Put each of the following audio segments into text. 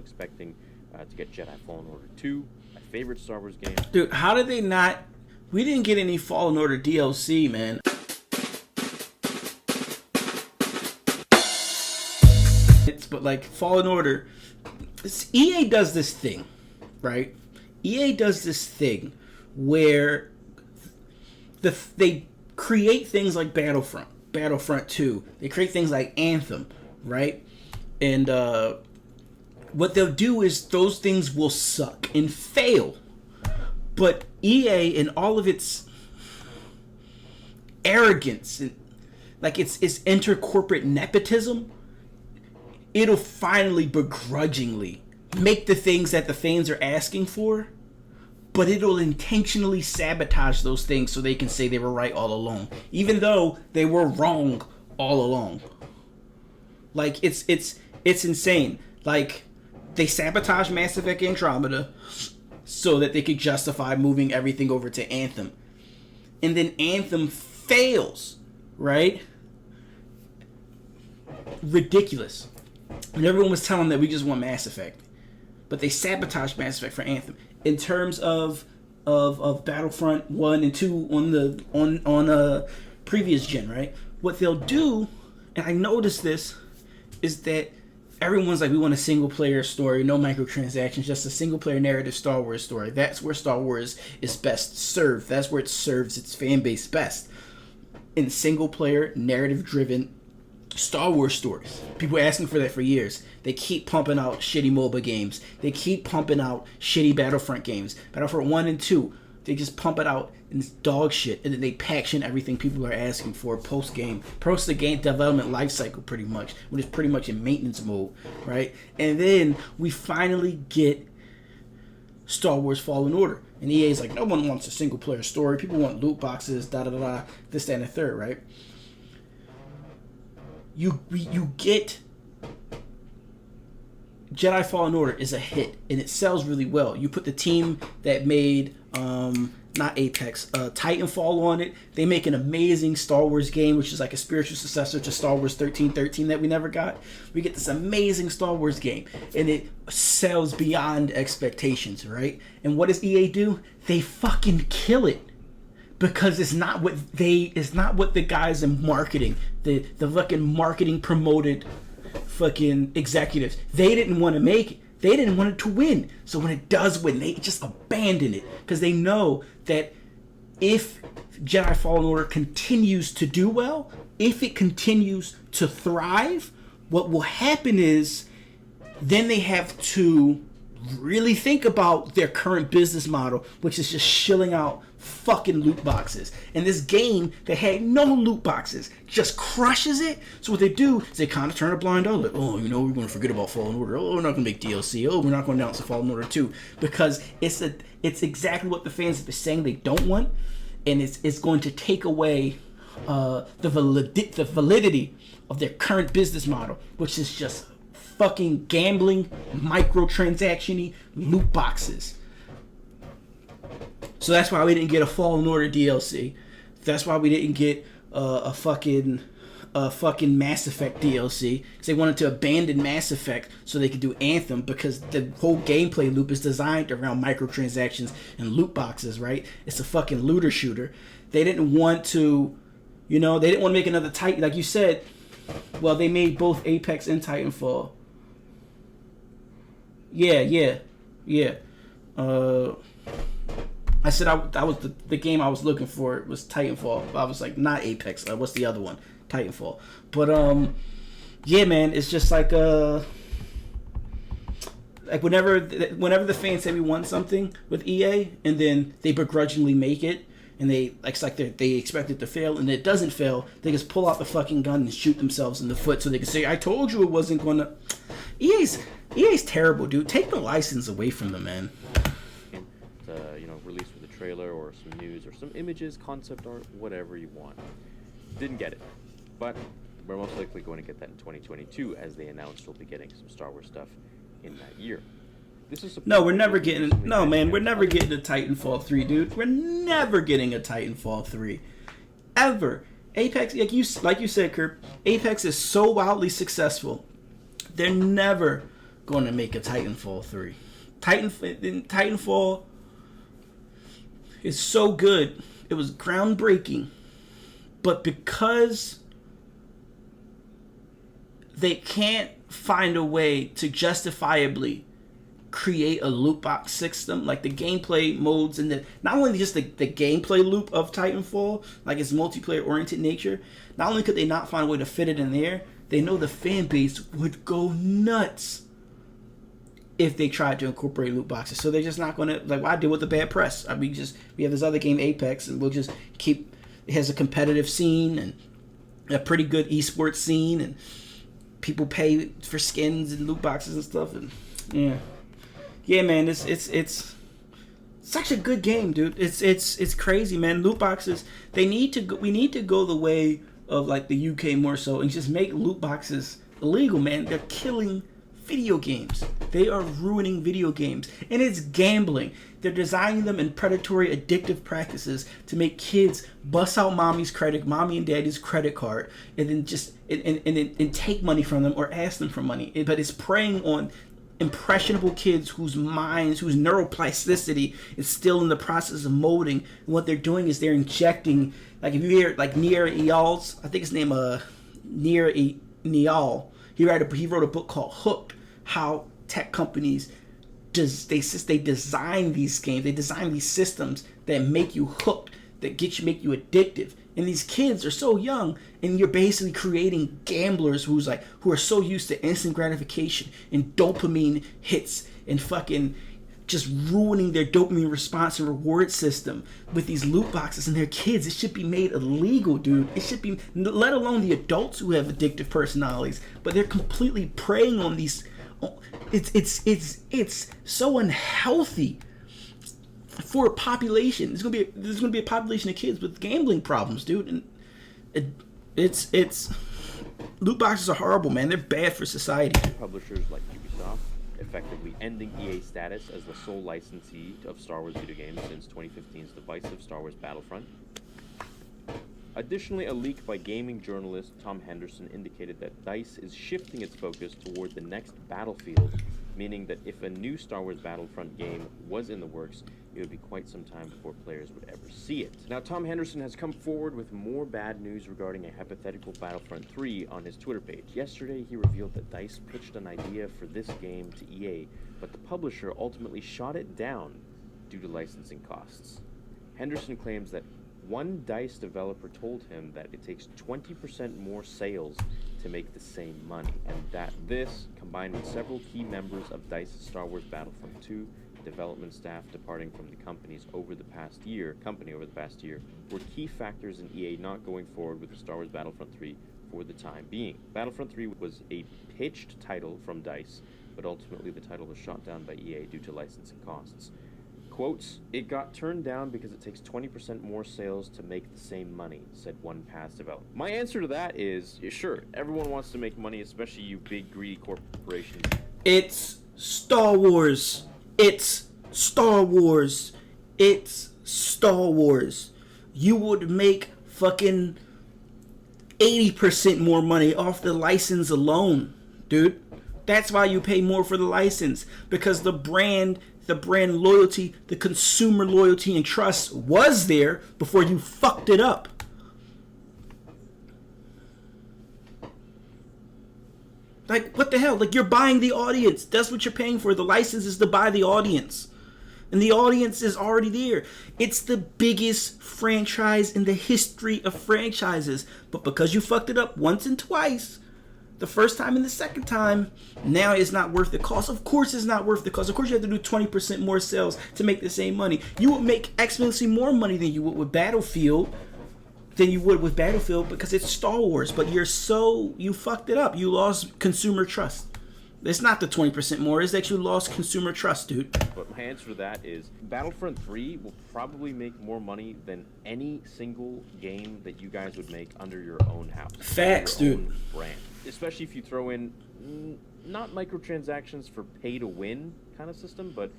expecting to get Jedi Fallen Order 2, my favorite Star Wars game. Dude, how did they not... We didn't get any Fallen Order DLC, man. But like Fallen Order, EA does this thing, right? EA does this thing where they create things like Battlefront 2. They create things like Anthem, right? And what they'll do is those things will suck and fail. But EA, in all of its arrogance, and like its intercorporate nepotism, it'll finally begrudgingly make the things that the fans are asking for, but it'll intentionally sabotage those things so they can say they were right all along, even though they were wrong all along. Like, it's insane. Like, they sabotage Mass Effect Andromeda so that they could justify moving everything over to Anthem. And then Anthem fails, right? Ridiculous. And everyone was telling them that we just want Mass Effect. But they sabotaged Mass Effect for Anthem. In terms of Battlefront 1 and 2 on previous gen, right? What they'll do, and I noticed this, is that everyone's like, we want a single player story, no microtransactions, just a single player narrative Star Wars story. That's where Star Wars is best served. That's where it serves its fan base best. In single player, narrative driven Star Wars stories. People are asking for that for years. They keep pumping out shitty MOBA games. They keep pumping out shitty Battlefront games. Battlefront 1 and 2, they just pump it out and it's dog shit. And then they package in everything people are asking for post-game. Post the game development life cycle, pretty much. When it's pretty much in maintenance mode, right? And then we finally get Star Wars Fallen Order. And EA's like, no one wants a single player story. People want loot boxes, da-da-da-da, this, that, and the third, right? You get Jedi Fallen Order is a hit and it sells really well. You put the team that made not Apex, Titanfall on it. They make an amazing Star Wars game, which is like a spiritual successor to Star Wars 1313 that we never got. We get this amazing Star Wars game and it sells beyond expectations, right? And what does EA do? They fucking kill it. Because it's not what the guys in marketing, the fucking marketing promoted fucking executives, they didn't want to make it. They didn't want it to win. So when it does win, they just abandon it. Because they know that if Jedi Fallen Order continues to do well, if it continues to thrive, what will happen is then they have to really think about their current business model, which is just shilling out fucking loot boxes. And this game that had no loot boxes just crushes it. So what they do is they kind of turn a blind eye, like, oh, you know, we're going to forget about Fallen Order. Oh, we're not going to make DLC. Oh, we're not going to announce a Fallen Order 2. Because it's exactly what the fans have been saying they don't want. And it's going to take away the validity of their current business model, which is just fucking gambling, microtransaction-y loot boxes. So that's why we didn't get a Fallen Order DLC. That's why we didn't get a fucking Mass Effect DLC. Because they wanted to abandon Mass Effect so they could do Anthem, because the whole gameplay loop is designed around microtransactions and loot boxes, right? It's a fucking looter shooter. They didn't want to, they didn't want to make another Titan. Like you said, well, they made both Apex and Titanfall. Yeah. I said that was the game I was looking for. It was Titanfall. I was like, not Apex. What's the other one? Titanfall. But yeah, man, it's just like whenever the fans say we want something with EA, and then they begrudgingly make it, and they expect it to fail, and it doesn't fail, they just pull out the fucking gun and shoot themselves in the foot so they can say, I told you it wasn't gonna. EA's terrible, dude. Take the license away from them, man. Released with a trailer or some news or some images, concept art, whatever you want. Didn't get it, but we're most likely going to get that in 2022, as they announced we'll be getting some Star Wars stuff in that year. We're never getting a Titanfall 3, dude. We're never getting a Titanfall 3. Ever. Apex, like you said, Kurt, Apex is so wildly successful. They're never going to make a Titanfall 3. Titanfall is so good. It was groundbreaking. But because they can't find a way to justifiably create a loot box system, like the gameplay modes and not only just the gameplay loop of Titanfall, like its multiplayer oriented nature, not only could they not find a way to fit it in there, they know the fan base would go nuts if they tried to incorporate loot boxes. So they're just not going to, like, why deal with the bad press? I mean, we have this other game, Apex, and we'll just keep, it has a competitive scene and a pretty good esports scene, and people pay for skins and loot boxes and stuff, and yeah, man, it's such a good game, dude. It's crazy, man. Loot boxes, we need to go the way of like the UK more so, and just make loot boxes illegal, man. They're killing video games. They are ruining video games, and it's gambling. They're designing them in predatory, addictive practices to make kids bust out mommy and daddy's credit card, and then just and take money from them or ask them for money. But it's preying on impressionable kids whose minds, whose neuroplasticity is still in the process of molding. And what they're doing is they're injecting, like if you hear like Nir Eyal's, I think his name Nir Eyal. He wrote a book called Hooked. How tech companies they design these games, they design these systems that make you hooked, that make you addictive. And these kids are so young, and you're basically creating gamblers who are so used to instant gratification and dopamine hits and fucking just ruining their dopamine response and reward system with these loot boxes. And their kids, it should be made illegal, dude. It should be, let alone the adults who have addictive personalities, but they're completely preying on these. It's so unhealthy for a population. There's gonna be a population of kids with gambling problems, dude. And it's loot boxes are horrible, man. They're bad for society. Publishers like Ubisoft effectively ending EA's status as the sole licensee of Star Wars video games since 2015's divisive Star Wars Battlefront. Additionally, a leak by gaming journalist Tom Henderson indicated that DICE is shifting its focus toward the next Battlefield, meaning that if a new Star Wars Battlefront game was in the works, it would be quite some time before players would ever see it. Now, Tom Henderson has come forward with more bad news regarding a hypothetical Battlefront 3 on his Twitter page. Yesterday, he revealed that DICE pitched an idea for this game to EA, but the publisher ultimately shot it down due to licensing costs. Henderson claims that one DICE developer told him that it takes 20% more sales to make the same money, and that this, combined with several key members of DICE's Star Wars Battlefront 2 development staff departing from the company over the past year, were key factors in EA not going forward with the Star Wars Battlefront 3 for the time being. Battlefront 3 was a pitched title from DICE, but ultimately the title was shot down by EA due to licensing costs. Quotes, "It got turned down because it takes 20% more sales to make the same money," said one past developer. My answer to that is, sure, everyone wants to make money, especially you big greedy corporations. It's Star Wars. It's Star Wars. It's Star Wars. You would make fucking 80% more money off the license alone, dude. That's why you pay more for the license, because the brand loyalty, the consumer loyalty and trust was there before you fucked it up. Like, what the hell? Like, you're buying the audience. That's what you're paying for. The license is to buy the audience. And the audience is already there. It's the biggest franchise in the history of franchises. But because you fucked it up once and twice, the first time and the second time, now it's not worth the cost. Of course it's not worth the cost. Of course you have to do 20% more sales to make the same money. You would make exponentially more money than you would with Battlefield, because it's Star Wars. But you fucked it up. You lost consumer trust. It's not the 20% more. It's that you lost consumer trust, dude. But my answer to that is Battlefront 3 will probably make more money than any single game that you guys would make under your own house. Facts, your dude. Own brand. Especially if you throw in not microtransactions for pay to win kind of system, but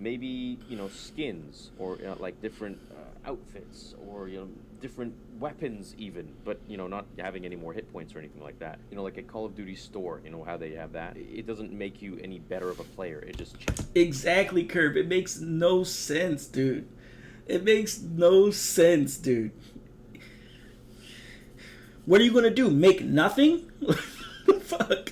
maybe, skins, or like different outfits, or different weapons even, but not having any more hit points or anything like that. Like a Call of Duty store, how they have that. It doesn't make you any better of a player. It just Exactly, Curb. It makes no sense, dude. It makes no sense, dude. What are you gonna do? Make nothing? Fuck.